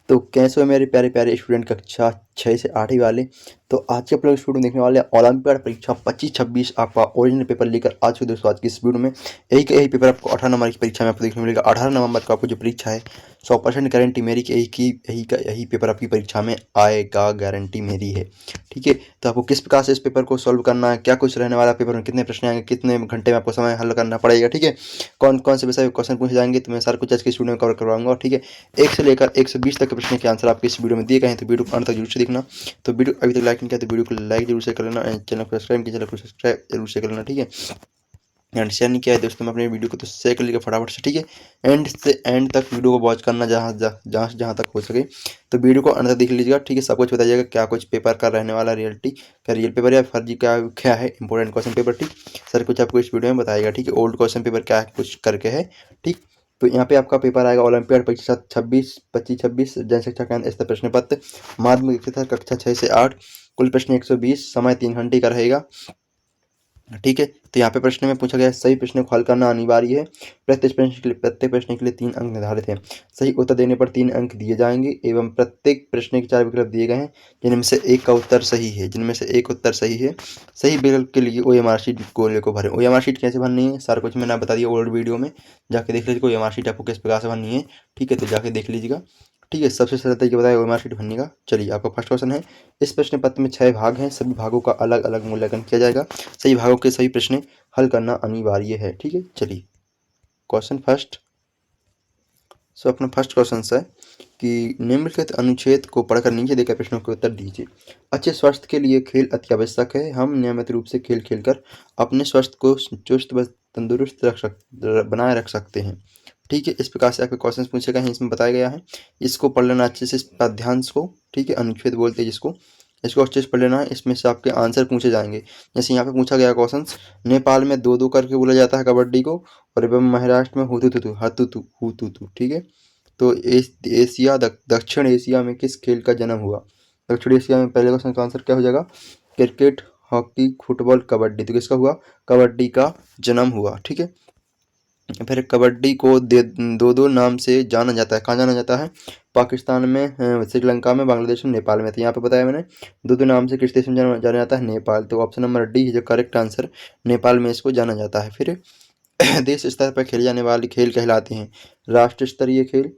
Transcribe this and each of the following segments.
तो कैसे हो मेरे प्यारे प्यारे स्टूडेंट कक्षा 6 से 8वीं वाले। तो आज के आप लोग स्टूडेंट देखने वाले हैं ओलंपियाड परीक्षा 25-26 आपका ओरिजिनल पेपर लेकर आज के दोस्तों आज की इस वीडियो में यही पेपर आपको 18 नंबर की परीक्षा में आपको देखने मिलेगा। 18 नवंबर को आपको जो परीक्षा है 100% गारंटी मेरी कि यही पेपर आपकी परीक्षा में आएगा, गारंटी मेरी है। ठीक है, तो आपको किस प्रकार से इस पेपर को सॉल्व करना है, क्या कुछ रहने वाला पेपर में, कितने प्रश्न आएंगे, कितने घंटे में आपको समय हल करना पड़ेगा। ठीक है, कौन कौन से विषय में क्वेश्चन पूछे जाएंगे, तो मैं सारा कुछ आज की इस वीडियो में कवर करवाऊंगा। ठीक है, 1 से लेकर 120 तक के प्रश्न के आंसर आपके इस वीडियो में दिए गए हैं, तो वीडियो को अंत तक जरूर से देखना। तो वीडियो अभी तक लाइक नहीं किया तो वीडियो को लाइक जरूर से कर लेना, चैनल को सब्सक्राइब किया चैनल को सब्सक्राइब जरूर से कर लेना। ठीक है, एंड शेयर नहीं किया है दोस्तों में अपने वीडियो को तो शेयर कर लीजिएगा फटाफट से। ठीक है, एंड से एंड तक वीडियो को वॉच करना जहाँ तक हो सके, तो वीडियो को अंत तक देख लीजिएगा। ठीक है, सब कुछ बताइएगा क्या कुछ पेपर का रहने वाला, रियलिटी का रियल पेपर या फर्जी क्या क्या है, इंपॉर्टेंट क्वेश्चन पेपर। ठीक, सर कुछ आपको इस वीडियो में बताएगा। ठीक है, ओल्ड क्वेश्चन पेपर क्या है कुछ करके है। ठीक, तो यहाँ पे आपका पेपर आएगा ओलंपियाड परीक्षा 25-26 जनशिक्षा केंद्र स्तर प्रश्न पत्र माध्यमिक शिक्षा कक्षा 6 से 8, कुल प्रश्न 120, समय 3 घंटे का रहेगा। ठीक है, तो यहाँ पे प्रश्न में पूछा गया है सही प्रश्न को हल करना अनिवार्य है। प्रत्येक प्रश्न के लिए 3 अंक निर्धारित हैं। सही उत्तर देने पर 3 अंक दिए जाएंगे एवं प्रत्येक प्रश्न के 4 विकल्प दिए गए हैं जिनमें से एक का उत्तर सही है, सही विकल्प के लिए OMR शीट को भरें। OMR शीट कैसे भरनी है सारा कुछ मैंने बता दिया ओल्ड वीडियो में, जाके देख लीजिएगा OMR शीट आपको किस प्रकार से भरनी है। ठीक है, तो जाके देख लीजिएगा। ठीक है, सबसे सरल तरीके बताया OMR शीट भरने का। चलिए, आपका फर्स्ट क्वेश्चन है, इस प्रश्न पत्र में 6 भाग हैं, सभी भागों का अलग अलग मूल्यांकन किया जाएगा। सही भागों के सही प्रश्न हल करना अनिवार्य है। ठीक है, चलिए क्वेश्चन फर्स्ट। सो अपना फर्स्ट क्वेश्चन है कि निम्नलिखित अनुच्छेद को पढ़कर नीचे देकर प्रश्नों के उत्तर दीजिए। अच्छे स्वास्थ्य के लिए खेल अति आवश्यक है। हम नियमित रूप से खेल खेलकर अपने स्वास्थ्य को चुस्त व तंदुरुस्त बनाए रख सकते हैं। ठीक है, इस प्रकार से आपके क्वेश्चन पूछे गए हैं, इसमें बताया गया है। इसको पढ़ लेना अच्छे से, इस पद्यांश को। ठीक है, अनुच्छेद बोलते हैं जिसको, इसको अच्छे से पढ़ लेना है, इसमें से आपके आंसर पूछे जाएंगे। जैसे यहाँ पे पूछा गया क्वेश्चन, नेपाल में 2-2 करके बोला जाता है कबड्डी को, और एवं महाराष्ट्र में हुतुतु हतुतु हुतुतु। ठीक है, तो दक्षिण एशिया में किस खेल का जन्म हुआ। दक्षिण एशिया में पहले क्वेश्चन का आंसर क्या हो जाएगा, क्रिकेट, हॉकी, फुटबॉल, कबड्डी। तो किसका हुआ, कबड्डी का जन्म हुआ। ठीक है, फिर कबड्डी को 2-2 नाम से जाना जाता है, कहाँ जाना जाता है, पाकिस्तान में, श्रीलंका में, बांग्लादेश में, नेपाल में। तो यहाँ पे बताया मैंने 2-2 नाम से किस देश में जाना जाता है, नेपाल। तो ऑप्शन नंबर डी है जो करेक्ट आंसर, नेपाल में इसको जाना जाता है। फिर देश स्तर पर खेले जाने वाले खेल कहलाते हैं राष्ट्र स्तरीय खेल,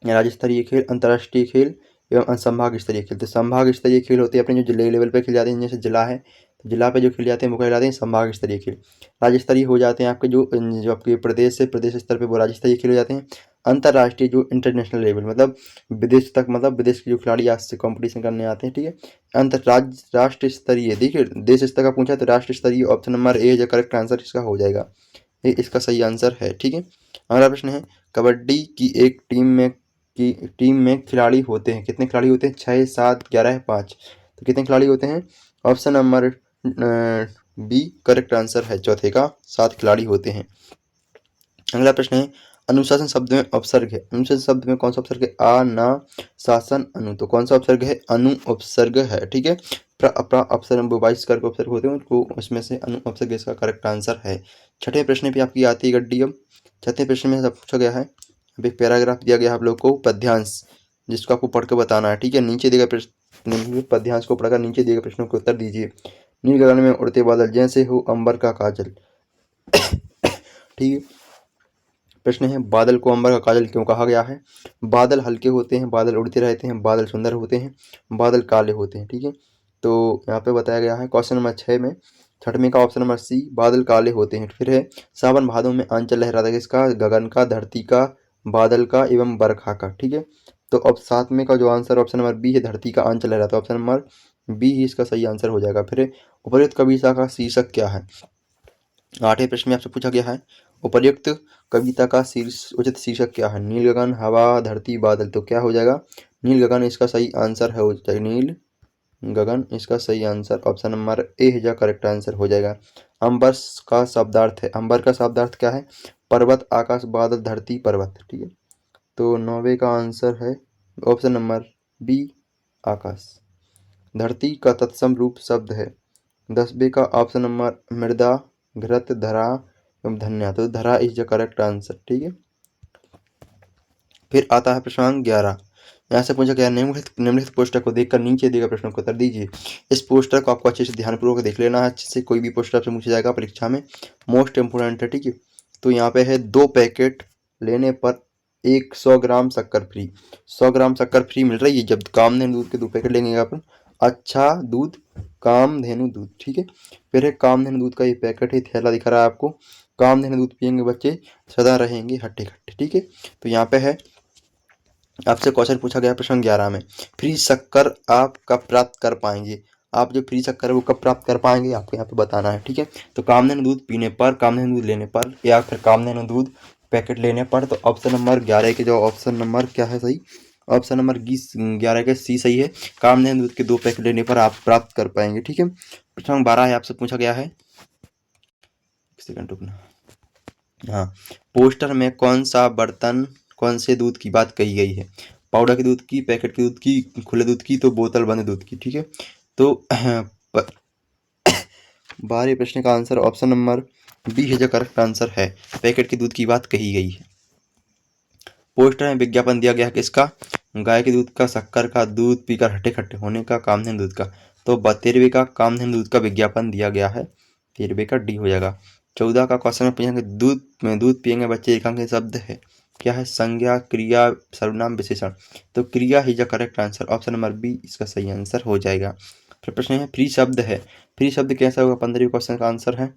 राज्य स्तरीय खेल, अंतर्राष्ट्रीय खेल एवं संभाग स्तरीय खेल। तो संभाग स्तरीय खेल होते हैं अपने जो जिले लेवल पे खेले जाते हैं, जैसे जिला है तो जिला पे जो खेले जाते हैं वो कहलाते हैं संभाग स्तरीय खेल। राज्य स्तरीय हो जाते हैं आपके जो आपके प्रदेश से प्रदेश स्तर पे वो राज्य स्तरीय खेल हो जाते हैं। अंतर्राष्ट्रीय जो इंटरनेशनल लेवल मतलब विदेश तक, मतलब विदेश के जो खिलाड़ी आज से कॉम्पिटिशन करने आते हैं। ठीक है, राष्ट्र स्तरीय, देखिए देश स्तर का पूछा तो राष्ट्र स्तरीय ऑप्शन नंबर ए जो करेक्ट आंसर इसका हो जाएगा, ये इसका सही आंसर है। ठीक है, अगला प्रश्न है, कबड्डी की एक टीम में खिलाड़ी होते हैं, कितने खिलाड़ी होते हैं, 6, 7, 11, 5। तो कितने खिलाड़ी होते हैं, option number B correct answer है, चौथे का 7 खिलाड़ी होते हैं। अगला प्रश्न है, अनुशासन शब्द में उपसर्ग है, अनुशासन शब्द में कौन सा उपसर्ग है, आ, ना, शासन, अनु। तो कौन सा उपसर्ग है, अनु उपसर्ग है। ठीक है, अपसर्ग 22 करके उपसर्ग होते हैं उनको, उसमें से अनु उपसर्ग इसका करेक्ट आंसर है। छठे प्रश्न भी आपकी आती है गड्डी। अब छठे प्रश्न में सब पूछा गया है, अब एक पैराग्राफ दिया गया आप लोग को पद्यांश, जिसको आपको पढ़ के बताना है। ठीक है, नीचे दिए गए प्रश्न पद्यांश को पढ़कर नीचे दिए गए प्रश्नों के उत्तर दीजिए। नील गगन में उड़ते बादल जैसे हो अंबर का काजल। ठीक है, प्रश्न है, बादल को अंबर का काजल क्यों कहा गया है। बादल हल्के होते हैं, बादल उड़ते रहते हैं, बादल सुंदर होते हैं, बादल काले होते हैं। ठीक है, तो यहाँ पे बताया गया है क्वेश्चन नंबर 6 में, छठवें का ऑप्शन नंबर सी, बादल काले होते हैं। फिर है, सावन भादों में आंचल लहराता है, किसका, गगन का, धरती का, बादल का एवं बरखा का। ठीक है, तो अब 7वें का जो आंसर ऑप्शन नंबर बी है, धरती का आंचल लहराता है, ऑप्शन नंबर बी ही इसका सही आंसर हो जाएगा। फिर उपर्युक्त कविता का शीर्षक क्या है। 8वें प्रश्न में आपसे पूछा गया है, उपर्युक्त कविता का उचित शीर्षक क्या है, नील गगन, हवा, धरती, बादल। तो क्या हो जाएगा, नील गगन इसका सही आंसर है, हो जाएगा नील गगन इसका सही आंसर, ऑप्शन नंबर ए है जो करेक्ट आंसर हो जाएगा। अंबर का शब्दार्थ है, अंबर का शब्दार्थ क्या है, पर्वत, आकाश, बादल, धरती, पर्वत। ठीक है, तो 9वें का आंसर है ऑप्शन नंबर बी, आकाश। धरती का तत्सम रूप शब्द है, 10वें का ऑप्शन नंबर मृदा, घृत, धरा एवं धन्या। तो धरा इज द करेक्ट आंसर। ठीक है, फिर आता है प्रश्नांक 11, यहाँ से पूछा गया निम्नलिखित पोस्टर को देखकर नीचे दिए गए प्रश्नों को उत्तर दीजिए। इस पोस्टर को आपको अच्छे से ध्यानपूर्वक देख लेना है, अच्छे से। कोई भी पोस्टर आपसे पूछा जाएगा परीक्षा में, मोस्ट इंपोर्टेंट है, ठीक है। तो यहाँ पे है 2 पैकेट लेने पर 100 ग्राम शक्कर फ्री। 100 ग्राम शक्कर फ्री मिल रही है जब कामधेनु दूध के 2 पैकेट लेंगे अपन। अच्छा दूध, कामधेनु दूध, ठीक है। फिर है कामधेनु दूध का ये पैकेट है, थैला दिख रहा है आपको। कामधेनु दूध पियेंगे बच्चे सदा रहेंगे हट्टे खट्टे, ठीक है। तो यहाँ पे है आपसे क्वेश्चन पूछा गया प्रश्न 11 में, फ्री शक्कर आप कब प्राप्त कर पाएंगे। आप जो फ्री शक्कर है वो कब प्राप्त कर पाएंगे आपको यहाँ पे बताना है, ठीक है। तो कामधेनु दूध पीने पर, कामधेनु दूध लेने पर, या फिर कामधेनु दूध पैकेट लेने पर। तो ऑप्शन नंबर 11 के जो ऑप्शन नंबर क्या है सही, ऑप्शन नंबर 11 का सी सही है। कामधेनु दूध के 2 पैकेट लेने पर आप प्राप्त कर पाएंगे, ठीक है। प्रश्न 12 है, आपसे पूछा गया है, एक सेकंड रुकना। हाँ, पोस्टर में कौन सा बर्तन, कौन से दूध की बात कही गई है। पाउडर के दूध की, पैकेट के दूध की, खुले दूध की, तो बोतल बंद दूध की, ठीक है। तो 12 प्रश्न का आंसर ऑप्शन नंबर बी है जो करेक्ट आंसर है। पैकेट के दूध की बात कही गई है। पोस्टर में विज्ञापन दिया गया है किसका, गाय के दूध का, शक्कर का, दूध पीकर हट्टे खट्टे होने का, कामधेनु दूध का। तो 13वें का कामधेनु दूध का विज्ञापन दिया गया है, 13वें का डी हो जाएगा। 14 का क्वेश्चन में पूछेंगे दूध में दूध पियेंगे बच्चे, एकांक शब्द है क्या है, संज्ञा, क्रिया, सर्वनाम, विशेषण। तो क्रिया ही जो correct answer, option number B इसका सही आंसर हो जाएगा। फिर प्रश्न है फ्री शब्द है, फ्री शब्द कैसा होगा, 15वें क्वेश्चन का आंसर है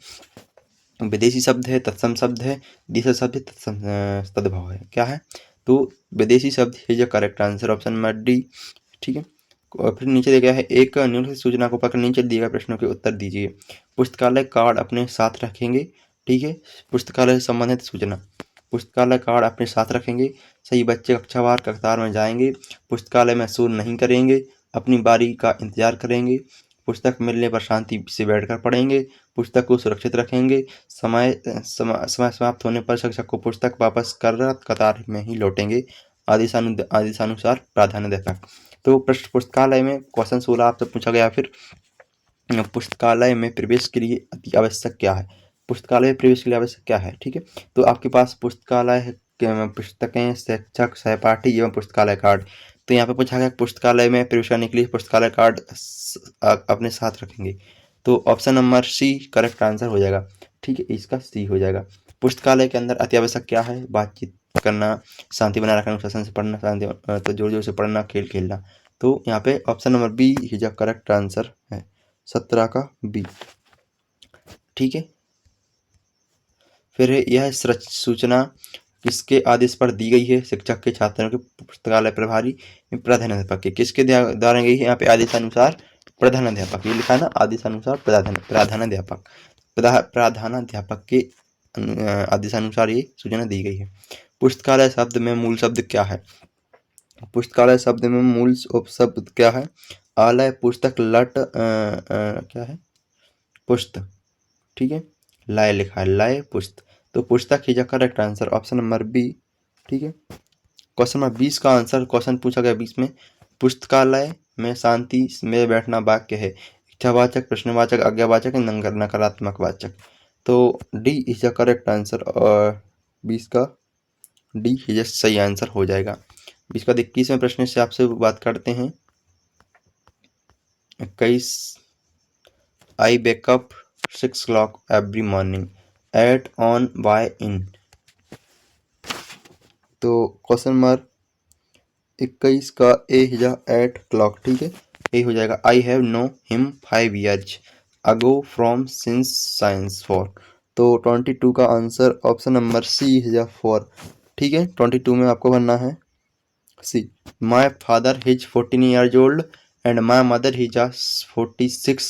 विदेशी शब्द है, तत्सम शब्द है, देशी शब्द है, तत्सम तद्भव है, क्या है। तो विदेशी शब्द है जो correct answer, option number D, ठीक है। और फिर नीचे दिया गया है एक निम्नलिखित सूचना को पकड़ नीचे दिए गए प्रश्नों के उत्तर दीजिए। पुस्तकालय कार्ड अपने साथ रखेंगे, ठीक है। पुस्तकालय से संबंधित सूचना, पुस्तकालय कार्ड अपने साथ रखेंगे, सही बच्चे कक्षावार कतार में जाएंगे, पुस्तकालय में शोर नहीं करेंगे, अपनी बारी का इंतजार करेंगे, पुस्तक मिलने पर शांति से बैठकर पढ़ेंगे, पुस्तक को सुरक्षित रखेंगे, समय समाप्त होने पर शिक्षक को पुस्तक वापस कर कतार में ही लौटेंगे, आदेशानुसार प्राधान्यता। तो पुस्तकालय में क्वेश्चन 16 आपसे पूछा गया। फिर पुस्तकालय में प्रवेश के लिए अति आवश्यक क्या है, पुस्तकालय में प्रवेश के लिए आवश्यक क्या है, ठीक है। तो आपके पास पुस्तकालय पुस्तकें, शिक्षक, सहपाठी एवं पुस्तकालय कार्ड। तो यहाँ पे पूछा गया पुस्तकालय में प्रवेश करने के लिए पुस्तकालय कार्ड अपने साथ रखेंगे। तो option number C correct answer हो जाएगा, ठीक है, इसका सी हो जाएगा। पुस्तकालय के अंदर अति आवश्यक क्या है, बातचीत करना, शांति बनाए रखना, अनुशासन से पढ़ना, शांति तो जोर जोर से पढ़ना, खेल खेलना। तो यहाँ पे ऑप्शन नंबर बी ही जो करेक्ट आंसर है, 17 का बी, ठीक है। फिर यह सूचना किसके आदेश पर दी गई है, शिक्षक के, छात्रों के, पुस्तकालय प्रभारी, प्रधानाध्यापक के। किसके द्वारा गई है यहाँ पे, आदेशानुसार प्रधानाध्यापक, ये लिखा है ना, आदेशानुसार प्रधानाध्यापक, प्रधानाध्यापक के आदेशानुसार ये सूचना दी गई है। पुस्तकालय शब्द में मूल शब्द क्या है, पुस्तकालय शब्द में मूल शब्द क्या है, आलय, पुस्तक, लट, क्या है, पुस्त, ठीक है, लय लिखा है, लय पुस्त। तो पुस्तक ही correct answer, option number B, ठीक है। क्वेश्चन नंबर 20 का आंसर, क्वेश्चन पूछा गया 20 में, पुस्तकालय में शांति में बैठना वाक्य है, इच्छावाचक, प्रश्नवाचक, आज्ञावाचक, नकारात्मक वाचक। तो D is the correct answer, और 20 का डी ही सही आंसर हो जाएगा। 20 का 21वें प्रश्न से आपसे बात करते हैं। 21, I wake up 6 o'clock every morning at on by in। तो क्वेश्चन नंबर 21 का ए है एट क्लॉक, ठीक है, ए हो जाएगा। I have know him 5 years ago from since science for. तो 22 का आंसर ऑप्शन नंबर सी है 4, ठीक है। 22 में आपको भरना है C. My father is 14 years old and my mother is 46,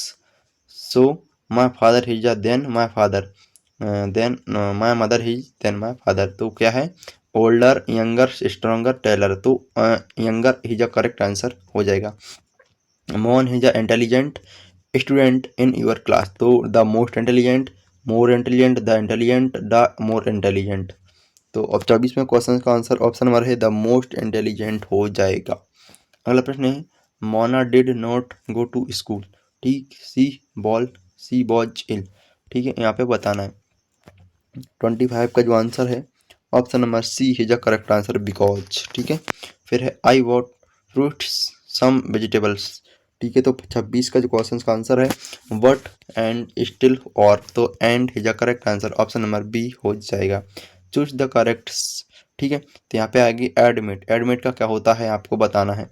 so my father is then my father, then my mother is then my father. तो क्या है, ओल्डर, यंगर, स्ट्रॉन्गर, टेलर। तो younger is a correct answer हो जाएगा। Mohan is a intelligent student in your class. तो the most intelligent, more intelligent, the intelligent, the more intelligent. तो अब 24वें क्वेश्चन का आंसर ऑप्शन नंबर है द मोस्ट इंटेलिजेंट हो जाएगा। अगला प्रश्न है, Mona did not go to school, ठीक, C ball, C was ill, ठीक है, यहाँ पे बताना है। 25 का जो आंसर है ऑप्शन नंबर सी है जो करेक्ट आंसर, बिकॉज, ठीक है। फिर है आई वॉट फ्रूट्स सम वेजिटेबल्स। ठीक है, तो 26 का जो क्वेश्चन का आंसर है वट एंड स्टिल और, तो and is the correct answer, option number B हो जाएगा। Choose the correct. ठीक है, तो यहाँ पे आएगी एडमिट। एडमिट का क्या होता है आपको बताना है।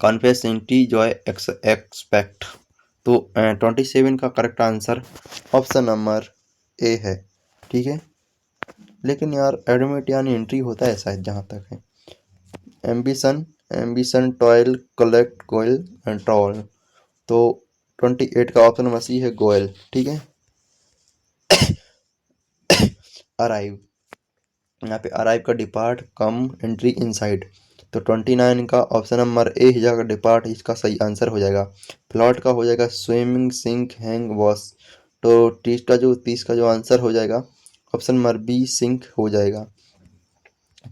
Confess, Joy, expect. तो 27 का correct answer option number A है। ठीक है, लेकिन यार एडमिट यानी एंट्री होता है शायद, जहाँ तक है। Ambition, ambition, toil, collect, Goyal and troll. तो 28 का ऑप्शन नंबर सी है, गोयल। ठीक है, अराइव, यहाँ पे अराइव का डिपार्ट, कम, एंट्री, इनसाइड। तो 29 का ऑप्शन नंबर ए ही जाएगा, डिपार्ट इसका सही आंसर हो जाएगा। प्लॉट का हो जाएगा स्विमिंग, सिंक, हैंग, वॉश। तो 30 का जो आंसर हो जाएगा ऑप्शन नंबर बी, सिंक हो जाएगा।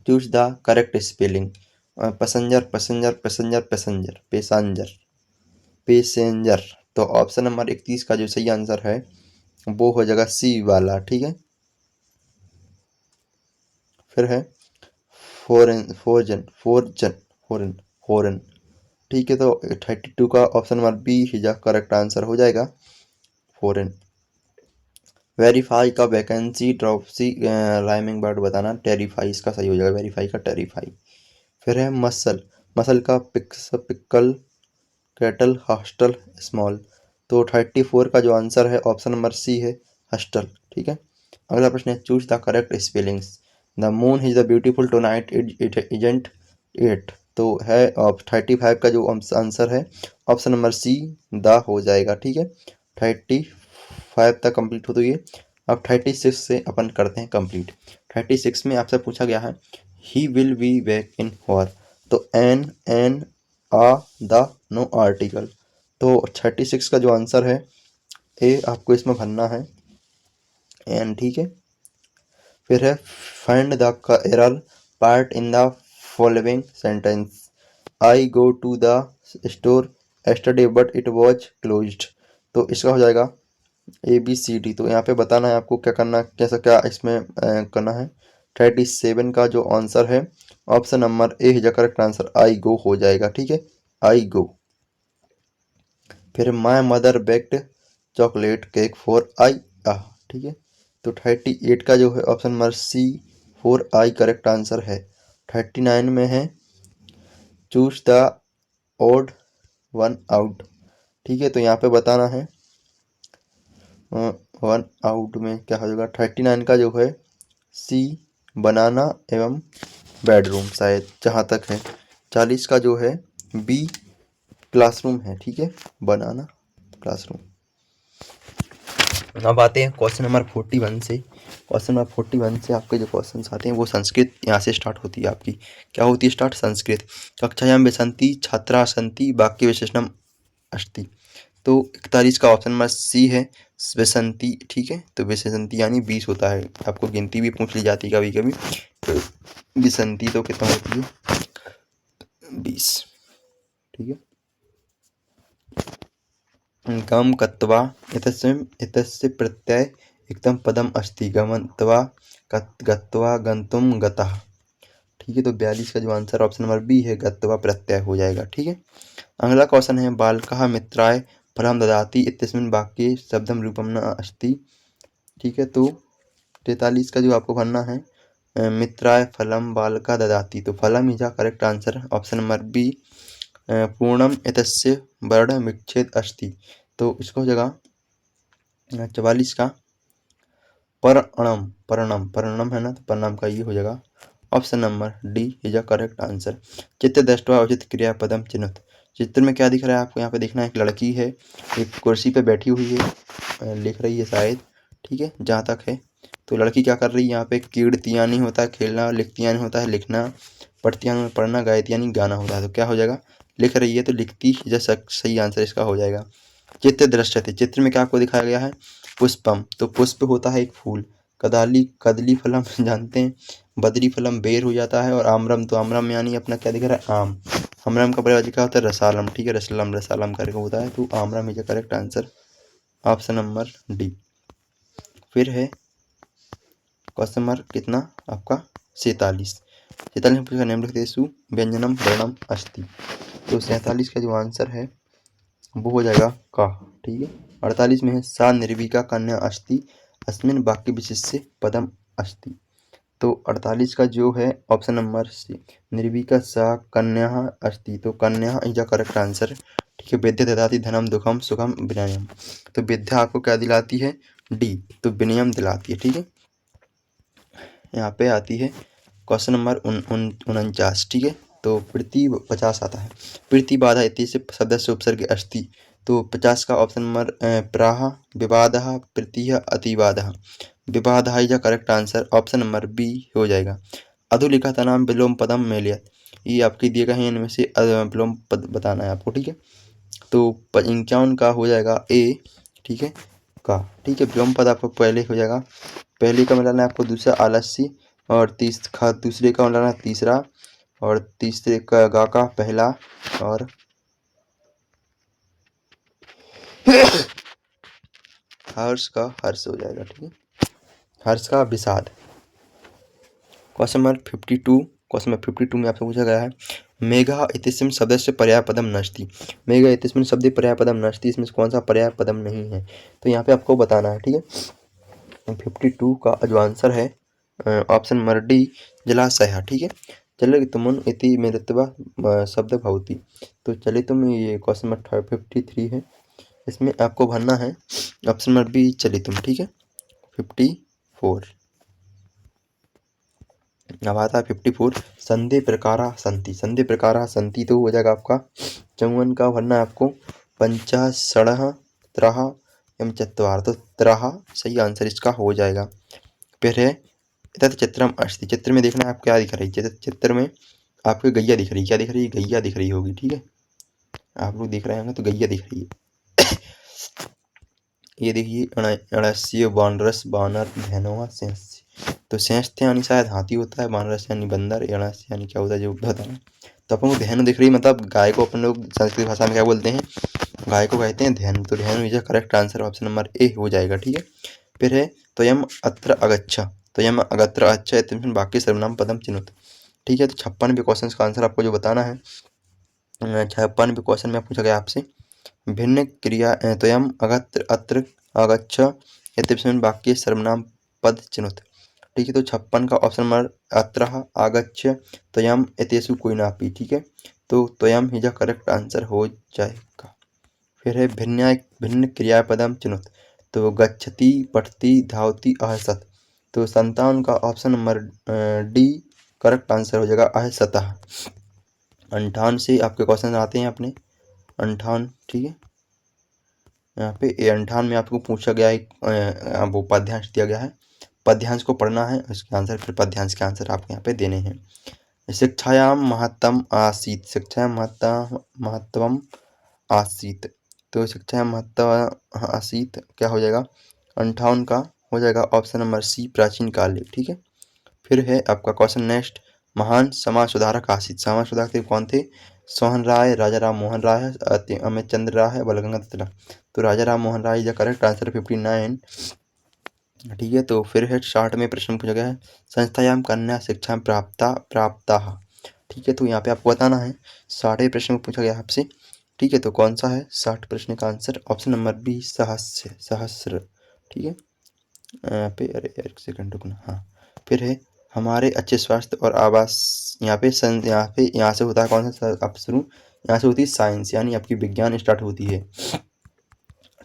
Choose the correct spelling. Passenger, passenger, passenger, passenger, passenger, passenger. तो ऑप्शन नंबर 31 का जो सही आंसर है वो हो जाएगा सी वाला। ठीक है, फिर है फोरन, फोरजन, फोरजन, फोरन, फोरन। ठीक है, तो 32 का option number B is a correct answer हो जाएगा, फोरन। वेरीफाई का वैकेंसी, ड्रॉपसी, राइमिंग वर्ड बताना, टेरिफाई इसका सही हो जाएगा, वेरीफाई का टेरिफाई। फिर है मसल, मसल का picks, pickle, cattle, hostel, small. तो 34 का जो आंसर है ऑप्शन नंबर सी है, हॉस्टल। ठीक है, अगला प्रश्न है choose the correct spellings. The moon is the beautiful tonight, it isn't it. तो है 35 का जो आंसर है ऑप्शन नंबर सी, द हो जाएगा। ठीक है, 35 तक कंप्लीट हो, तो ये अब 36 से अपन करते हैं कंप्लीट। 36 में आपसे पूछा गया है he will be back in war. तो an a, the, no article. तो 36 का जो आंसर है ए आपको इसमें भरना है एन। ठीक है, फिर है find the error part in the following sentence. I go to the store yesterday but it was closed. तो इसका हो जाएगा ए बी सी डी। तो यहाँ पे बताना है आपको क्या करना, कैसा क्या इसमें करना है। 37 का जो आंसर है ऑप्शन नंबर ए है करेक्ट आंसर, आई गो हो जाएगा। ठीक है, आई गो। फिर my mother baked chocolate cake for I आ। ठीक है, तो 38 का जो है option number C, for I correct answer है। 39 में है choose the odd one out. ठीक है, तो यहाँ पे बताना है वन आउट में क्या हो जाएगा। 39 का जो है सी, बनाना एवं बेडरूम शायद, जहाँ तक है। 40 का जो है बी, क्लासरूम है। ठीक है, बनाना, क्लासरूम। अब आते हैं क्वेश्चन नंबर 41 से। क्वेश्चन नंबर 41 से आपके जो क्वेश्चन आते हैं वो संस्कृत यहाँ से स्टार्ट होती है आपकी। क्या होती है स्टार्ट, संस्कृत। कक्षायां विसंति छात्रा सन्ति, वाक्य विशेषणम अस्ति। तो 41 का ऑप्शन नंबर सी है, विसंति। ठीक है, तो विसंति यानी 20 होता है, आपको गिनती भी पूछ ली जाती है कभी कभी। तो विसंति तो कितना होती है, 20। ठीक है, गम गत्वा इतस्य प्रत्यय एकदम पदम अस्ति, गमत्वा गत्वा गंतुम गतः। ठीक है, तो 42 का जो आंसर ऑप्शन नंबर बी है, गत्वा प्रत्यय हो जाएगा। ठीक है, अगला क्वेश्चन है बालकः मित्राय फलम ददाति इत्यस्मिन् वाक्ये शब्दम रूपम न अस्ति। ठीक है, तो 43 का जो आपको भरना है मित्राय फलम बालका ददाति। तो फलम ही correct answer, option number B, पूर्णम एतस्य वर्ण विच्छेद अस्ति। तो इसको हो जाएगा 44 का परणम, परणम, परणम है ना, तो परणाम का ये हो जाएगा option number D is a correct answer. चित्र दृष्टवा उचित क्रियापदम चिन्हित। चित्र में क्या दिख रहा है आपको, यहाँ पे देखना है एक लड़की है, एक कुर्सी पे बैठी हुई है, लिख रही है शायद। ठीक है, जहाँ तक है तो लड़की क्या कर रही है, यहाँ पे कीर्तियानी होता है खेलना, लिखतियानी होता है लिखना, पढ़तियानी पढ़ना, गायतियानी गाना होता है। तो क्या हो जाएगा, लिख रही है तो लिखती जैसा सही आंसर इसका हो जाएगा। चित्र दृश्यते, चित्र में क्या आपको दिखाया गया है, पुष्पम। तो पुष्प होता है एक फूल। कदाली, कदली फलम जानते हैं, बदरी फलम बेर हो जाता है, और आम्रम, तो आम्रम यानी अपना क्या दिख रहा है, आम। आम्रम का प्रयोग क्या होता है, रसालम। ठीक है, रसलम, रसालम करके होता है, तो आम्रम is correct answer, option number D. फिर है क्वेश्चन नंबर कितना आपका 47। 46 में पूछा निम्नलिखितेषु व्यंजनम वर्णम अस्ति। तो 47 का जो आंसर है वो हो जाएगा का। ठीक है। 48 में है सा निर्विका कन्या अस्ति अस्मिन् वाक्य विशेष्य पदम अस्ति। तो 48 का जो है ऑप्शन नंबर सी निर्विका सा कन्या अस्ति। तो कन्या इज द करेक्ट आंसर। ठीक है। विद्या ददाति धनम दुखम सुखम विनयम। तो विद्या आपको क्या दिलाती है? डी। तो विनयम दिलाती है। ठीक है। यहाँ पे आती है क्वेश्चन नंबर 49। ठीक है। तो प्रति 50 आता है। प्रति बाधा इत्यस्य शब्दस्य उपसर्ग अस्ति। तो 50 का ऑप्शन नंबर प्राह विवादः प्रत्यय अतिवादः। विवादः is correct answer. Option number B हो जाएगा। अधोलिखित नाम विलोम पदम मेलियत। ये आपके दिए गए हैं, इनमें से विलोम पद बताना है आपको। ठीक है। तो 51 का हो जाएगा ए। ठीक है। का। ठीक है। विलोम पद आपको पहले हो जाएगा। पहले का मिलाना है आपको दूसरा आलस्य, और दूसरे का मिलाना तीसरा, और तीसरे का गा का पहला, और हर्ष का हर्ष हो जाएगा। ठीक है। हर्ष का विषाद। Question number 52। क्वेश्चन नंबर 52 में आपसे पूछा गया है मेघा इत्यस्मिन् शब्दस्य पर्यायपदम नास्ति। मेघा इत्यस्मिन् शब्दे पर्यायपदम नास्ति। इसमें कौन सा पर्यायपदम नहीं है? तो यहाँ पे आपको बताना है। ठीक है। 52 का जो आंसर है ऑप्शन नंबर डी जलाशय। ठीक है। चलितुमुन इति मेरुत्वा शब्द भवति। तो चलितुम ये क्वेश्चन नंबर 53 है। इसमें आपको भरना है ऑप्शन नंबर बी चलितुम। ठीक है। 54। अब आता है 54 संधि प्रकारा संति। संधि प्रकारा संति तो हो जाएगा आपका 54 का भरना है आपको पंचा षडः त्रः एवं चत्वार। तो त्रः सही आंसर इसका हो जाएगा। फिर है तत् चित्रम अस्ति। चित्र में देखना है आप क्या दिख रही है। चित्र में आपको गैया दिख रही है। क्या दिख रही है? गैया दिख रही होगी। ठीक है। आप लोग देख रहे होंगे तो गैया दिख रही है। ये देखिए अणस्य बानरस बानर धैनवा सेंस्य। तो सेंस्य यानी शायद हाथी होता है, बानरस यानी बंदर, अणस्य यानी क्या होता है जो होता है। तो अपन को धेनु दिख रही है, मतलब गाय को अपन लोग संस्कृत भाषा में क्या बोलते हैं? गाय को कहते हैं धेनु। तो धेनु is correct answer. Option number A हो जाएगा। ठीक है। फिर है त्वयम अत्र अगच्छ। त्वयम अगत्र अच्छा इत्यस्मिन् वाक्ये सर्वनाम पदम चिनुत। ठीक है। तो 56वें क्वेश्चन का आंसर आपको जो बताना है 56वें क्वेश्चन में पूछा गया आपसे भिन्न क्रिया त्वयम अगत्र अत्र अगच्छ इत्यस्मिन् वाक्ये सर्वनाम पद चिनुत। ठीक है। तो 56 का ऑप्शन नंबर अत्र आगच्छ त्वयम इत्येषु कोई नापी। ठीक है। तो त्वयम ही जो करेक्ट आंसर हो जाएगा। फिर है भिन्न क्रियापदम चिनुत। तो गच्छति पठति धावति अहसत। तो 57 का option number D correct answer हो जाएगा अहसतः। 58 से आपके क्वेश्चन आते हैं अपने 58। ठीक है। यहाँ पे 58 में आपको पूछा गया है वो पद्यांश दिया गया है। पद्यांश को पढ़ना है, उसके आंसर फिर पद्यांश के आंसर आपको यहाँ पे देने हैं। शिक्षायां महत्तम आसीत्। शिक्षायां महत्वम आसीत्। तो शिक्षायां महत्व आसीत् क्या हो जाएगा? 58 का हो जाएगा ऑप्शन नंबर सी प्राचीन काल। ठीक है। फिर है आपका क्वेश्चन नेक्स्ट महान समाज सुधारक आसीत्। समाज सुधारक कौन थे? सोहन राय, राजा राम मोहन राय, अमित चंद्र राय, बलगंगा। तो राजा Ram Mohan Roy is correct answer 59। ठीक है। तो फिर है 60 में प्रश्न पूछा गया है संस्थायाम कन्या शिक्षा प्राप्ता। ठीक है। तो यहाँ पे आपको बताना है 60 प्रश्न पूछा गया आपसे। ठीक है। तो कौन सा है 60 प्रश्न का आंसर? ऑप्शन नंबर बी सहस्र। ठीक है। यहाँ पे अरे एक सेकंड रुकना। हाँ। फिर है हमारे अच्छे स्वास्थ्य और आवास। यहाँ पे यहाँ से होता है कौन सा आप शुरू? यहाँ से होती है साइंस, यानी आपकी विज्ञान स्टार्ट होती है।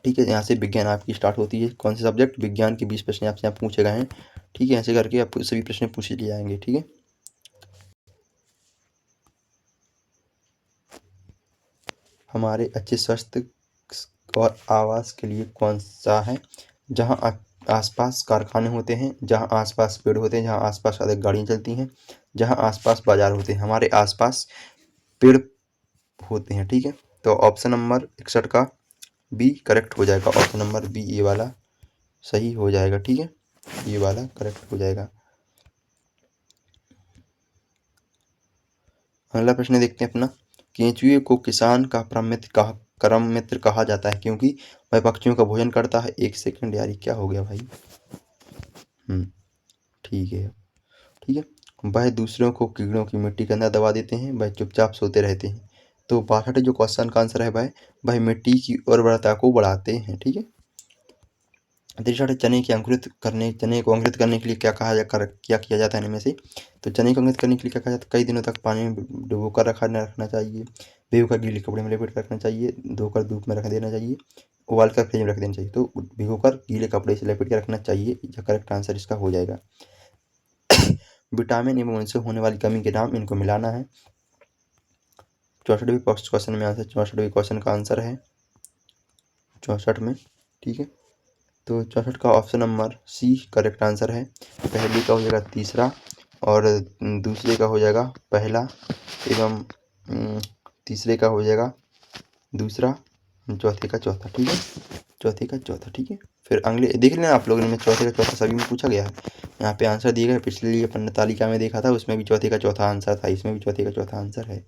ठीक है। यहाँ से विज्ञान आपकी स्टार्ट होती है। कौन से सब्जेक्ट? विज्ञान के 20 प्रश्न आपसे यहाँ पूछे गए हैं। ठीक है। ऐसे करके आपको सभी प्रश्न पूछे लिए जाएंगे। ठीक है। हमारे अच्छे स्वास्थ्य और आवास के लिए कौन सा है? जहाँ आसपास कारखाने होते हैं, जहाँ आसपास पेड़ होते हैं, जहाँ आसपास अधिक गाड़ियाँ चलती हैं, जहाँ आसपास बाजार होते हैं। हमारे आसपास पेड़ होते हैं। ठीक है। तो ऑप्शन नंबर 61 का बी करेक्ट हो जाएगा। ऑप्शन नंबर बी ये वाला सही हो जाएगा। ठीक है। ये वाला करेक्ट हो जाएगा। अगला प्रश्न देखते हैं अपना केंचुए को किसान का परम मित्र कहा जाता है क्योंकि वह पक्षियों का भोजन करता है। एक सेकंड यार, क्या हो गया भाई? ठीक है। ठीक है। वह दूसरों को कीड़ों की मिट्टी के अंदर दबा देते हैं, वह चुपचाप सोते रहते हैं। तो 62 जो क्वेश्चन का आंसर है वह मिट्टी की उर्वरता को बढ़ाते हैं। ठीक है। 63 चने को अंकुरित करने के लिए क्या किया जाता है इनमें से? तो चने को अंकुरित करने के लिए क्या कहा जाता है? कई दिनों तक पानी में डुबोकर रखना चाहिए, भिगोकर गीले कपड़े में लपेट रखना चाहिए, धोकर धूप में रख देना चाहिए, उबाल कर फ्रिज में रख देना चाहिए। तो भिगोकर गीले कपड़े से लपेट कर रखना चाहिए, यह करेक्ट आंसर इसका हो जाएगा। विटामिन एवं उनसे होने वाली कमी के नाम, इनको मिलाना है। 64वें क्वेश्चन में आंसर 64वें क्वेश्चन का आंसर है 64 में। ठीक है। तो 64 का option number C correct answer है। पहले का हो जाएगा तीसरा और दूसरे का हो जाएगा पहला एवं तीसरे का हो जाएगा दूसरा, चौथे का चौथा। ठीक है। चौथे का चौथा। ठीक है। फिर अगले देख लेना आप लोगों ने, चौथे का चौथा सभी में पूछा गया है। यहाँ पे आंसर दिए गए, पिछले अपन तालिका में देखा था उसमें भी चौथे का चौथा आंसर था, इसमें भी चौथे का चौथा आंसर है।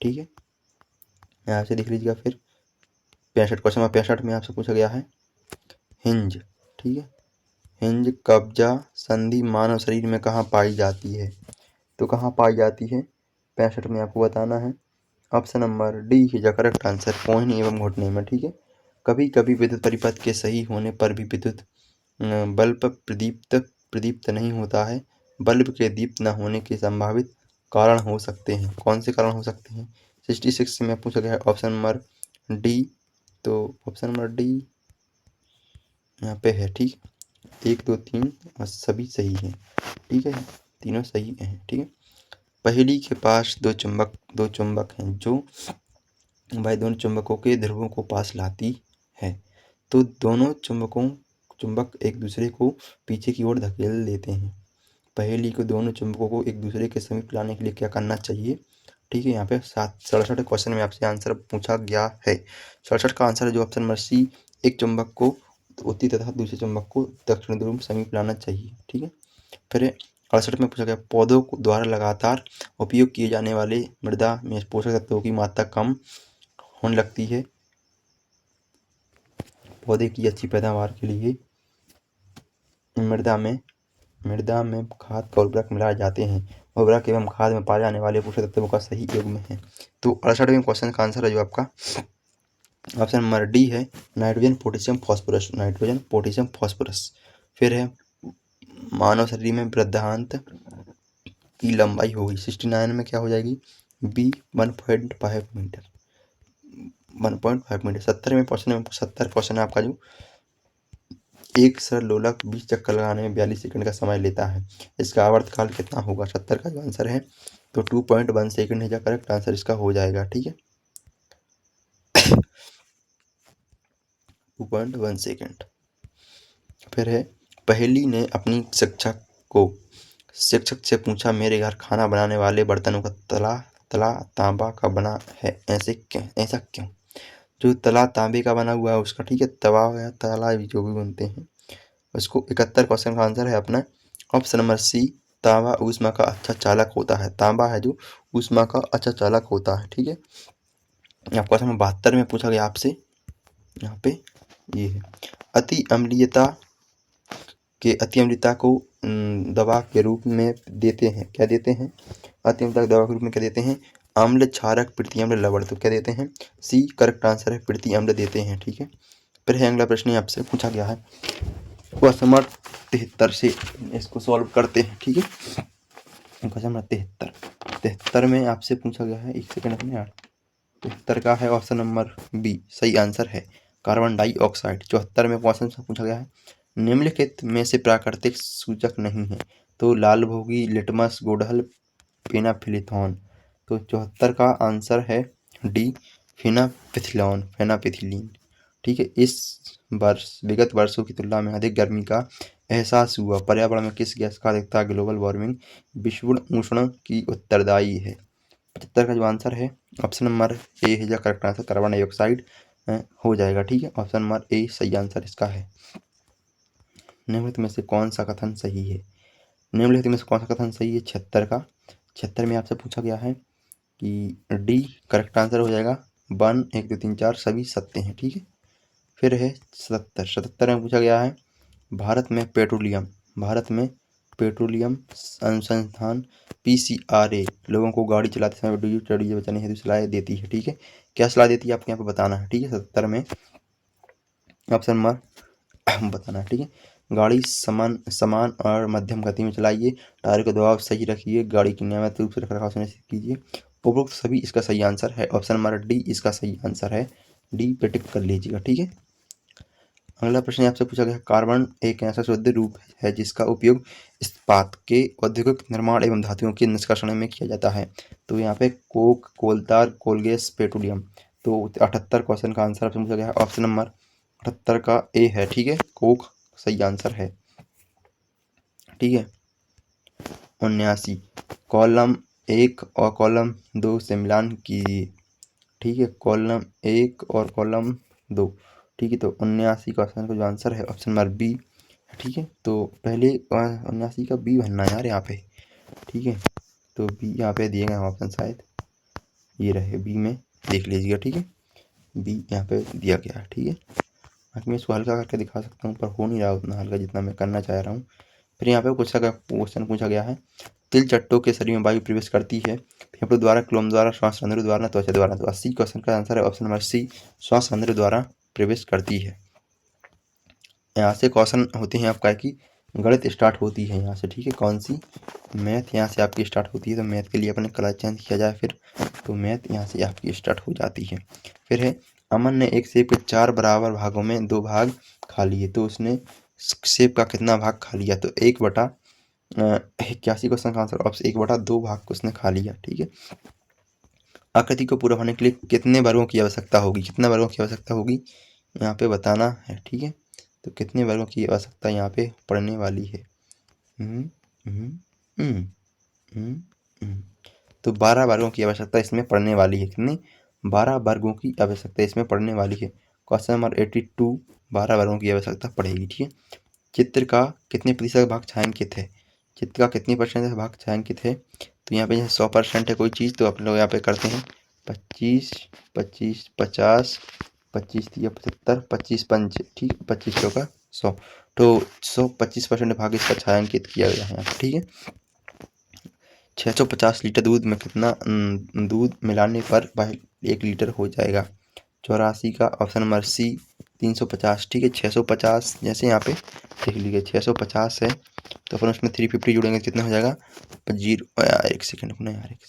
ठीक है। यहाँ से देख लीजिएगा। फिर 65 क्वेश्चन में 65 में आपसे पूछा गया है हिंज। ठीक है। हिंज कब्जा संधि मानव शरीर में कहाँ पाई जाती है? तो कहाँ पाई जाती है 65 में आपको बताना है। ऑप्शन नंबर डी है करेक्ट आंसर, कोहनी एवं घुटने में। ठीक है। कभी कभी विद्युत परिपथ के सही होने पर भी विद्युत बल्ब प्रदीप्त नहीं होता है। बल्ब के दीप्त न होने के संभावित कारण हो सकते हैं। कौन से कारण हो सकते हैं? 66 में पूछा गया है ऑप्शन नंबर डी। तो ऑप्शन नंबर डी यहाँ पे है। ठीक, 1 2 3 और सभी सही हैं। ठीक है, तीनों सही हैं। ठीक है। पहेली के पास दो चुंबक हैं जो वह दोनों चुंबकों के ध्रुवों को पास लाती है। तो दोनों चुंबक एक दूसरे को पीछे की ओर धकेल देते हैं। पहेली को दोनों चुंबकों को एक दूसरे के समीप लाने के लिए क्या करना चाहिए? ठीक है। यहाँ पे 67 क्वेश्चन में आपसे आंसर पूछा गया है। 67 का आंसर है जो ऑप्शन नंबर सी, एक चुंबक को उत्तरी तथा दूसरे चुंबक को दक्षिण ध्रुव समीप लाना चाहिए। ठीक है। फिर 68 में पूछा गया पौधों द्वारा लगातार उपयोग किए जाने वाले मृदा में पोषक तत्वों की मात्रा कम होने लगती है। पौधे की अच्छी पैदावार के लिए मृदा में खाद और उर्वरक मिलाए जाते हैं। उर्वरक एवं खाद में पाए जाने वाले पोषक तत्वों का सही युग्म है। तो 68वें क्वेश्चन का आंसर है जो आपका ऑप्शन नंबर डी है, nitrogen potassium phosphorus. Nitrogen potassium phosphorus. फिर है मानव शरीर में वृद्धांत की लंबाई होगी 69 में क्या हो जाएगी? B 1.5 metre. 1.5 मीटर। 70 क्वेश्चन है आपका जो एक सरलोलक 20 चक्कर लगाने में 42 सेकंड का समय लेता है, इसका आवर्तकाल कितना होगा? 70 का जो आंसर है तो 2.1 सेकंड है, करेक्ट आंसर इसका हो जाएगा। ठीक है। 2.1 सेकंड। फिर है पहेली ने अपनी शिक्षक से पूछा, मेरे घर खाना बनाने वाले बर्तनों का तला तांबा का बना है, ऐसा क्यों? जो तला तांबे का बना हुआ है उसका, ठीक है, तवा या तला जो भी बनते हैं उसको 71 क्वेश्चन का आंसर है अपना ऑप्शन नंबर सी, तांबा ऊष्मा का अच्छा चालक होता है। तांबा है जो ऊष्मा का अच्छा चालक होता है। ठीक है। यहाँ क्वेश्चन नंबर 72 में पूछा गया आपसे, यहाँ पे ये है अति अम्लता को दवा के रूप में देते हैं। क्या देते हैं? अति अम्लता को दवा के रूप में क्या देते हैं? अम्ल क्षारक प्रति अम्ल लवण। तो क्या देते हैं? सी करेक्ट आंसर है, प्रति अम्ल देते हैं। ठीक है। फिर है अगला प्रश्न आपसे पूछा गया है क्वेश्चन नंबर 73 से इसको सॉल्व करते हैं। ठीक है। क्वेश्चन नंबर 73 में आपसे पूछा गया है, 1 सेकंड अपने 73 का है ऑप्शन नंबर बी, सही आंसर है कार्बन डाइऑक्साइड। 74 में क्वेश्चन से पूछा गया है निम्नलिखित में से प्राकृतिक सूचक नहीं है। तो लालभोगी, लिटमस, गुड़हल, फेनाफिलिथॉन। तो 74 का आंसर है डी, फेनापिथिलीन। ठीक है। इस वर्ष विगत वर्षों की तुलना में अधिक गर्मी का एहसास हुआ। पर्यावरण में किस गैस का अधिकता ग्लोबल वार्मिंग विश्व उष्णन की उत्तरदायी है? 75 का जो आंसर है ऑप्शन नंबर ए है, करेक्ट आंसर कार्बन डाइऑक्साइड हो जाएगा। ठीक है। ऑप्शन नंबर ए सही आंसर इसका है। निम्नलिखित में से कौन सा कथन सही है? 76 का 76 में आपसे पूछा गया है कि डी करेक्ट आंसर हो जाएगा। 1 1 2 3 4 सभी सत्य हैं। ठीक है। फिर है 77 में पूछा गया है भारत में पेट्रोलियम अनुसंधान PCRA लोगों को गाड़ी चलाते समय डीजल बचाने हेतु सलाह देती है। ठीक है, क्या सलाह देती है आपको यहाँ पे बताना है। ठीक है, 77 में ऑप्शन नंबर बताना है। ठीक है, गाड़ी समान और मध्यम गति में चलाइए, टायर का दबाव सही रखिए, गाड़ी की नियमित रूप से रखरखाव सुनिश्चित कीजिए। उपरोक्त सभी इसका सही आंसर है। ऑप्शन नंबर डी इसका सही आंसर है। डी पे टिक कर लीजिएगा। ठीक है, अगला प्रश्न आपसे पूछा गया, कार्बन एक ऐसा शुद्ध रूप है जिसका उपयोग इस्पात के औद्योगिक निर्माण एवं धातुओं के निष्कर्षण में किया जाता है। तो यहाँ पे कोक, कोलतार, कोलगेस, पेट्रोलियम। तो 78 क्वेश्चन का आंसर आपसे पूछा गया है, ऑप्शन नंबर 78 का ए है। ठीक है, कोक सही आंसर है। ठीक है, 79 कॉलम 1 और कॉलम 2 से मिलान कीजिए। ठीक है, कॉलम 1 और कॉलम 2। ठीक है, तो 79 क्वेश्चन का जो आंसर है ऑप्शन नंबर बी। ठीक है, तो पहले 79 का बी बनना है यार यहाँ पे। ठीक है, तो बी यहाँ पे दिए गए ऑप्शन शायद ये रहे, बी में देख लीजिएगा। ठीक है, बी यहाँ पे दिया गया है। ठीक है, बाकी मैं इसको हल्का करके दिखा सकता हूँ पर हो नहीं रहा उतना हल्का जितना मैं करना चाह रहा हूँ। फिर यहाँ पे क्वेश्चन पूछा गया है, तिल चट्टों के शरीर में वायु प्रवेश करती है फेफड़ों द्वारा, क्लोम द्वारा, श्वास रंध्रों द्वारा, त्वचा द्वारा। तो 80 क्वेश्चन का आंसर है ऑप्शन नंबर सी, श्वास रंध्र द्वारा प्रवेश करती है। यहाँ से क्वेश्चन होते हैं आपका कि गणित स्टार्ट होती है यहाँ से। ठीक है, कौन सी मैथ यहाँ से आपकी स्टार्ट होती है। तो मैथ के लिए अपने कलर चेंज किया जाए फिर, तो मैथ यहाँ से आपकी स्टार्ट हो जाती है। फिर है, अमन ने एक सेब के 4 बराबर भागों में 2 भाग खा लिए, तो उसने सेब का कितना भाग खा लिया। तो 81 क्वेश्चन का आंसर ऑप्शन 1/2 भाग को उसने खा लिया। ठीक है, आकृति को पूरा होने के लिए कितने वर्गों की आवश्यकता होगी, कितने वर्गों की आवश्यकता होगी यहाँ पे बताना है। ठीक है, तो कितने वर्गों की आवश्यकता यहाँ पे पड़ने वाली है। तो 12 वर्गों की आवश्यकता इसमें पड़ने वाली है। कितने, 12 वर्गों की आवश्यकता इसमें पड़ने वाली है। क्वेश्चन नंबर 82, 12 वर्गों की आवश्यकता पड़ेगी। ठीक है, चित्र का कितने प्रतिशत भाग छायांकित है, चित्र का कितने परसेंट भाग छायांकित है। तो यहाँ पे 100% है कोई चीज़, तो आप लोग यहाँ पे करते हैं 25, 25, 50, 25 या 75, 25 पंच। ठीक है, 25 का 100, तो 125% भाग इसका छायांकित किया गया है। ठीक है, 650 लीटर दूध में कितना दूध मिलाने पर 1 लीटर हो जाएगा। 84 का ऑप्शन नंबर सी 350। ठीक है, 650 जैसे यहाँ पे देख लीजिए 650 है, तो अपन उसमें 350 जोड़ेंगे कितना हो जाएगा, जीरो। यार एक सेकंड अपना, यार एक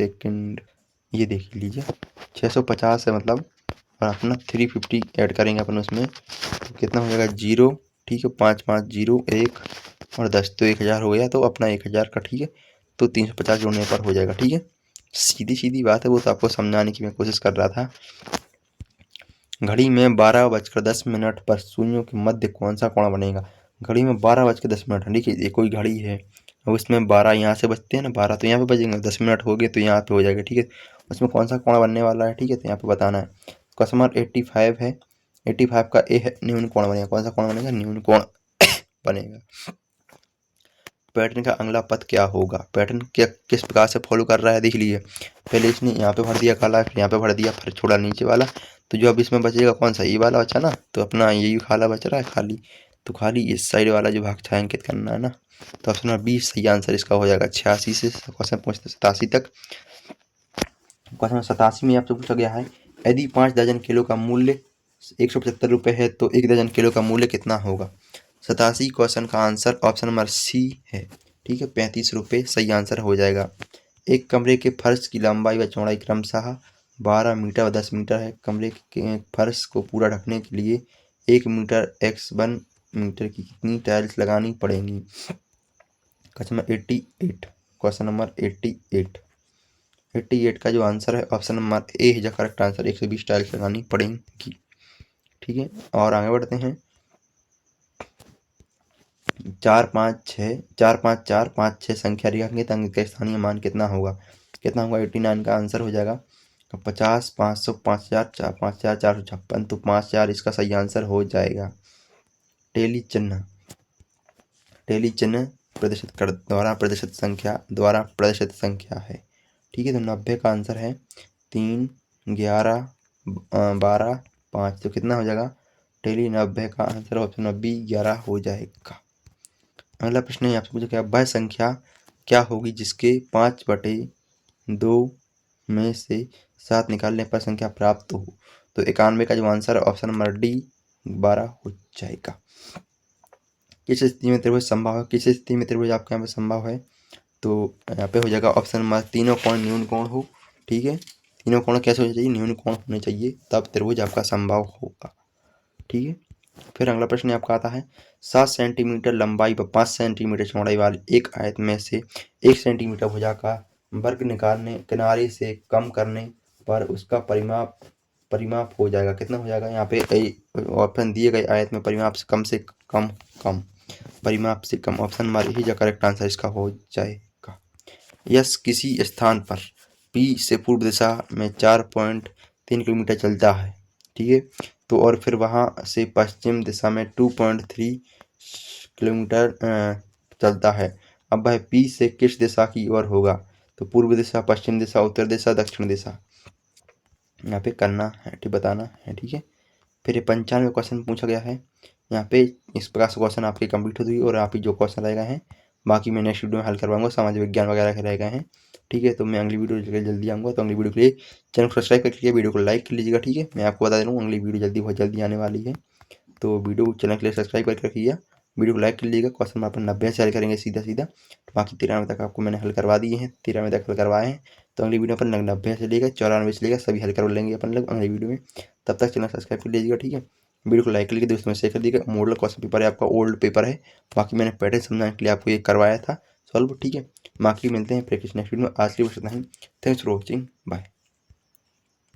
सेकंड ये देख लीजिए 650 है मतलब, और अपना 350 ऐड करेंगे अपन उसमें, तो कितना हो जाएगा जीरो। ठीक है, 5 5 0 1 और 10, तो 1000 हो गया, तो अपना 1000 का। ठीक है, तो 350 जोड़ने पर हो जाएगा। ठीक है, सीधी सीधी बात है, वो तो आपको समझाने की मैं कोशिश कर रहा था। घड़ी में 12:10 पर सुइयों के मध्य कौन सा कोण बनेगा। घड़ी में 12:10। ठीक है, ये कोई घड़ी है, अब उसमें 12 यहाँ से बजते हैं ना, 12 तो यहाँ पे बजेंगे, 10 मिनट हो गए तो यहाँ पे हो जाएगा। ठीक है, उसमें कौन सा कोण बनने वाला है। ठीक है, तो यहाँ पे बताना है। क्वेश्चन नंबर 85 है, 85 का ए है न्यून कोण बनेगा। कौन सा कोण बनेगा, न्यून कोण बनेगा। पैटर्न का अगला पद क्या होगा, पैटर्न क्या किस प्रकार से फॉलो कर रहा है देख लीजिए। पहले इसने यहाँ पे भर दिया काला, फिर यहाँ पे भर दिया, फिर छोड़ा नीचे वाला, तो जो अब इसमें बचेगा कौन सा, ये वाला बचा ना, तो अपना यही खाला बच रहा है खाली, तो खाली इस साइड वाला जो भाग छायांकित करना है ना, तो ऑप्शन नंबर 20 सही आंसर इसका हो जाएगा। 86 से क्वेश्चन पहुँचते 87 तक। क्वेश्चन 87 में आपसे पूछा गया है, यदि 5 दर्जन किलो का मूल्य 175 रुपये है तो 1 दर्जन किलो का मूल्य कितना होगा। 87 क्वेश्चन का आंसर ऑप्शन नंबर सी है। ठीक है, 35 रुपये सही आंसर हो जाएगा। एक कमरे के फर्श की लंबाई व चौड़ाई क्रमशः 12 मीटर व 10 मीटर है। कमरे के फर्श को पूरा ढकने के लिए 1 मीटर x 1 मीटर की कितनी टाइल्स लगानी पड़ेंगी। क्वेश्चन नंबर 88, क्वेश्चन नंबर 88 का जो आंसर है ऑप्शन नंबर ए है जो करेक्ट आंसर, 120 टाइल्स लगानी पड़ेंगी। ठीक है, और आगे बढ़ते हैं। 4 5 6 4 5 4 5 6 संख्या रेखांकित अंक का स्थानीय मान कितना होगा। 89 का आंसर हो जाएगा 50, 500, 5000, 5456, तो 5000 इसका सही आंसर हो जाएगा। टेली चिन्ह प्रदर्शित द्वारा प्रदर्शित संख्या है। ठीक है, तो 90 का आंसर है 3, 11, 12, 5, तो कितना हो जाएगा, टेली 90 का आंसर ऑप्शन नंबर बी 11 हो जाएगा। अगला प्रश्न है आपसे पूछा क्या, वह संख्या क्या होगी जिसके 5/2 में से 7 निकालने पर संख्या प्राप्त हो। तो 91 का जो आंसर ऑप्शन नंबर डी 12 हो जाएगा। किस स्थिति में त्रिभुज संभव है, किस स्थिति में त्रिभुज आपके यहाँ पे संभव है, तो यहाँ पे हो जाएगा ऑप्शन नंबर तीनों कोण न्यून कोण हो। ठीक है, तीनों कोण कैसे होने चाहिए, न्यून कोण होने चाहिए, तब त्रिभुज आपका संभव होगा। ठीक है, फिर अगला प्रश्न आपका आता है 7 सेंटीमीटर लंबाई व 5 सेंटीमीटर चौड़ाई वाली एक आयत में से 1 सेंटीमीटर भुजा का वर्ग निकालने किनारे से कम करने पर उसका परिमाप हो जाएगा, कितना हो जाएगा। यहाँ पे ऑप्शन दिए गए आयत में परिमाप से कम परिमाप से कम, ऑप्शन नंबर ही जो करेक्ट आंसर इसका हो जाएगा। यस किसी स्थान पर पी से पूर्व दिशा में 4.3 किलोमीटर चलता है। ठीक है, तो और फिर वहाँ से पश्चिम दिशा में 2.3 किलोमीटर चलता है। अब वह पी से किस दिशा की ओर होगा, तो पूर्व दिशा, पश्चिम दिशा, उत्तर दिशा, दक्षिण दिशा, यहाँ पे करना है, ठीक बताना है। ठीक है, फिर 95 क्वेश्चन पूछा गया है। यहाँ पे इस प्रकार से क्वेश्चन आपकी कंप्लीट हो गई और आप ही जो क्वेश्चन रह गए हैं बाकी मैं नेक्स्ट वीडियो में हल करवाऊंगा, समाज विज्ञान वगैरह के रह गए हैं। ठीक है, तो मैं अगली वीडियो जल्दी आऊँगा, तो अगली वीडियो के लिए चैनल को सब्सक्राइब कर लीजिए, वीडियो को लाइक कर लीजिएगा। ठीक है, मैं आपको बता दे रहा हूँ अगली वीडियो बहुत जल्दी आने वाली है, तो वीडियो चैनल के लिए सब्सक्राइब करके रखिएगा, वीडियो को लाइक कर लीजिएगा। क्वेश्चन अपन 90 से हल करेंगे सीधा, बाकी 93 तक आपको मैंने हल करवा दिए हैं, 93 तक हल करवाए हैं। तो अगली वीडियो अपन 90 से लेकर 94 से लेकर सभी हल कर लेंगे अपन लोग अगली वीडियो में। तब तक चैनल सब्सक्राइब कर लीजिएगा। ठीक है, वीडियो को लाइक कर लीजिए, दोस्तों में शेयर कर दीजिएगा। मॉडल क्वेश्चन पेपर है आपका, ओल्ड पेपर है, बाकी मैंने पैटर्न समझाने के लिए आपको ये करवाया था सॉल्व। ठीक है, बाकी मिलते हैं प्रैक्टिस नेक्स्ट वीडियो में। आज के लिए बस इतना ही। Thanks for watching, bye.